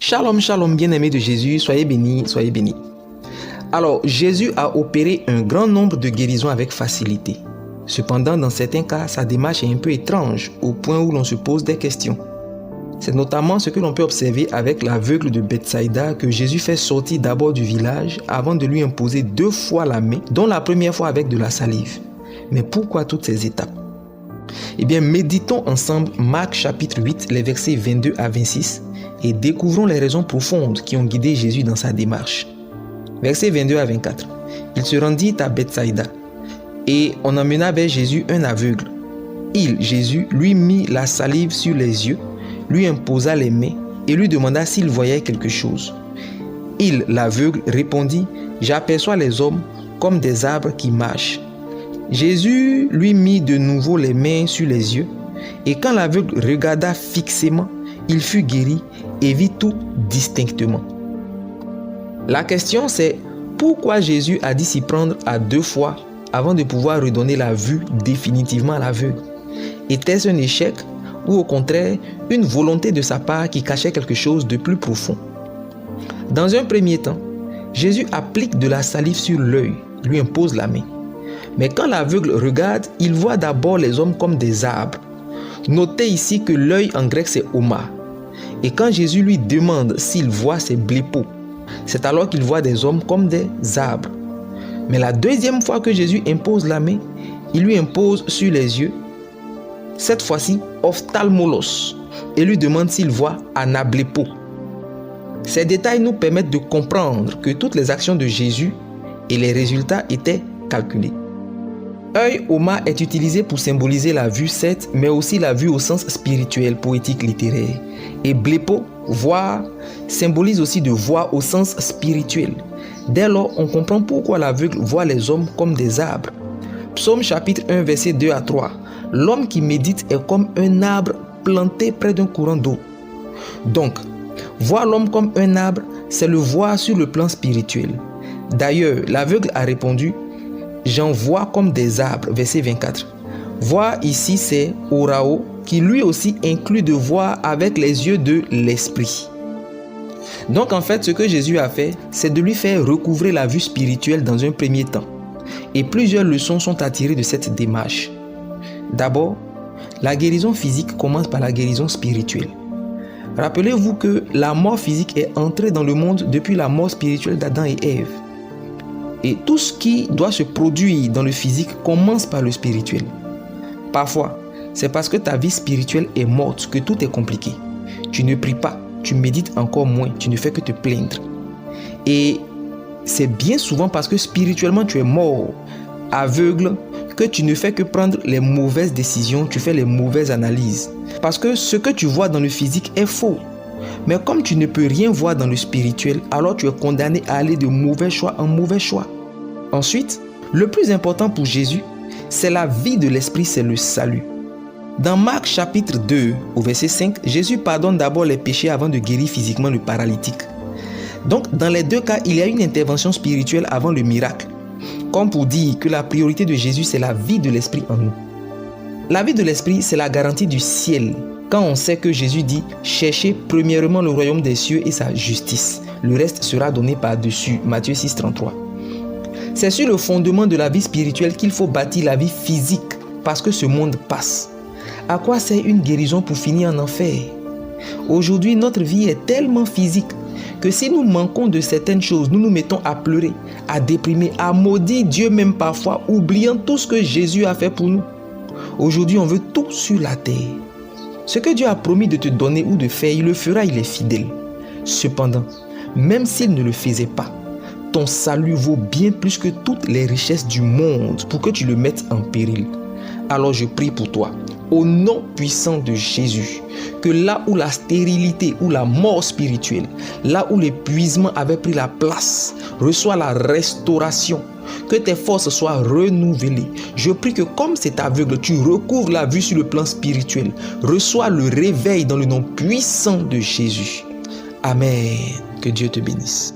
Shalom, shalom, bien-aimés de Jésus, soyez bénis, soyez bénis. Alors, Jésus a opéré un grand nombre de guérisons avec facilité. Cependant, dans certains cas, sa démarche est un peu étrange, au point où l'on se pose des questions. C'est notamment ce que l'on peut observer avec l'aveugle de Bethsaïda que Jésus fait sortir d'abord du village avant de lui imposer 2 fois la main, dont la première fois avec de la salive. Mais pourquoi toutes ces étapes? Eh bien, méditons ensemble Marc chapitre 8, les versets 22 à 26 et découvrons les raisons profondes qui ont guidé Jésus dans sa démarche. Versets 22 à 24. Il se rendit à Bethsaïda et on emmena vers Jésus un aveugle. Il, Jésus, lui mit la salive sur les yeux, lui imposa les mains et lui demanda s'il voyait quelque chose. Il, l'aveugle, répondit: « J'aperçois les hommes comme des arbres qui marchent. » Jésus lui mit de nouveau les mains sur les yeux, et quand l'aveugle regarda fixement, il fut guéri et vit tout distinctement. La question c'est, pourquoi Jésus a dû s'y prendre à 2 fois avant de pouvoir redonner la vue définitivement à l'aveugle? Était-ce un échec ou au contraire une volonté de sa part qui cachait quelque chose de plus profond? Dans un premier temps, Jésus applique de la salive sur l'œil, lui impose la main. Mais quand l'aveugle regarde, il voit d'abord les hommes comme des arbres. Notez ici que l'œil en grec c'est oma. Et quand Jésus lui demande s'il voit, c'est blepo. C'est alors qu'il voit des hommes comme des arbres. Mais la deuxième fois que Jésus impose la main, il lui impose sur les yeux, cette fois-ci ophtalmolos, et lui demande s'il voit anablepo. Ces détails nous permettent de comprendre que toutes les actions de Jésus et les résultats étaient calculés. Œil oma est utilisé pour symboliser la vue, certes, mais aussi la vue au sens spirituel, poétique, littéraire. Et blepo, voir, symbolise aussi de voir au sens spirituel. Dès lors, on comprend pourquoi l'aveugle voit les hommes comme des arbres. Psaume chapitre 1, verset 2 à 3. L'homme qui médite est comme un arbre planté près d'un courant d'eau. Donc, voir l'homme comme un arbre, c'est le voir sur le plan spirituel. D'ailleurs, l'aveugle a répondu: j'en vois comme des arbres, verset 24. Voir ici, c'est orao, qui lui aussi inclut de voir avec les yeux de l'esprit. Donc en fait, ce que Jésus a fait, c'est de lui faire recouvrer la vue spirituelle dans un premier temps. Et plusieurs leçons sont à tirer de cette démarche. D'abord, la guérison physique commence par la guérison spirituelle. Rappelez-vous que la mort physique est entrée dans le monde depuis la mort spirituelle d'Adam et Ève. Et tout ce qui doit se produire dans le physique commence par le spirituel. Parfois, c'est parce que ta vie spirituelle est morte que tout est compliqué. Tu ne pries pas, tu médites encore moins, tu ne fais que te plaindre. Et c'est bien souvent parce que spirituellement tu es mort, aveugle, que tu ne fais que prendre les mauvaises décisions, tu fais les mauvaises analyses. Parce que ce que tu vois dans le physique est faux. Mais comme tu ne peux rien voir dans le spirituel, alors tu es condamné à aller de mauvais choix en mauvais choix. Ensuite, le plus important pour Jésus, c'est la vie de l'esprit, c'est le salut. Dans Marc chapitre 2, au verset 5, Jésus pardonne d'abord les péchés avant de guérir physiquement le paralytique. Donc, dans les 2 cas, il y a une intervention spirituelle avant le miracle. Comme pour dire que la priorité de Jésus, c'est la vie de l'esprit en nous. La vie de l'esprit, c'est la garantie du ciel. Quand on sait que Jésus dit « Cherchez premièrement le royaume des cieux et sa justice. Le reste sera donné par-dessus. » Matthieu 6, 33. C'est sur le fondement de la vie spirituelle qu'il faut bâtir la vie physique parce que ce monde passe. À quoi sert une guérison pour finir en enfer? Aujourd'hui, notre vie est tellement physique que si nous manquons de certaines choses, nous nous mettons à pleurer, à déprimer, à maudire Dieu même parfois, oubliant tout ce que Jésus a fait pour nous. Aujourd'hui, on veut tout sur la terre. Ce que Dieu a promis de te donner ou de faire, il le fera, il est fidèle. Cependant, même s'il ne le faisait pas, ton salut vaut bien plus que toutes les richesses du monde pour que tu le mettes en péril. Alors je prie pour toi, au nom puissant de Jésus, que là où la stérilité ou la mort spirituelle, là où l'épuisement avait pris la place, reçoit la restauration, que tes forces soient renouvelées. Je prie que comme cet aveugle, tu recouvres la vue sur le plan spirituel. Reçois le réveil dans le nom puissant de Jésus. Amen. Que Dieu te bénisse.